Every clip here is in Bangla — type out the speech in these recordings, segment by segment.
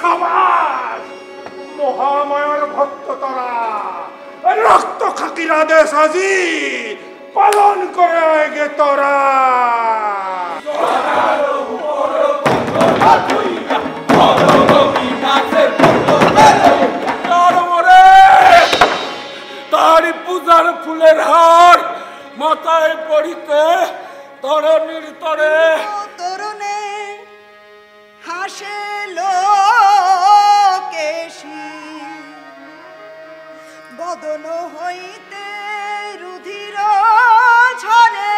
সাবাস মহামায়ার ভক্ত তোরা রক্ত খাকির আদেশ আজি পালন করে গে তোরা তারি পূজার ফুলের হার মাথায় পড়িতে তরণীর তরে তরুণে হাসে লোকেশী বদন হইতে রুধির ঝরে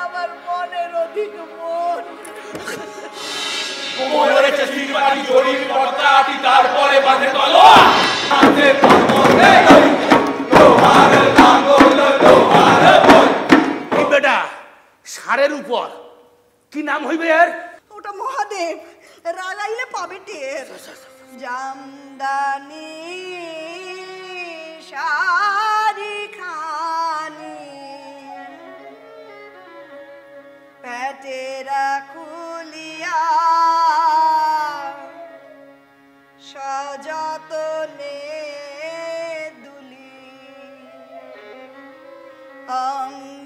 আমার মনের অধিক মন মরেছে শ্রীবাড়ি জড়ির পর্দাটি তারপরে বাঁধে তলোয়ার হাতে পাথরে লোহার লাঙ্গল লোহার বল এই বেটা সারের উপর কি নাম হইবে এর ওটা মহাদেব রাগাইলে পাবে টের জামদানি শাড়ি খানি পেটেরা খুলিয়া সযতনে দুলি অঙ্গ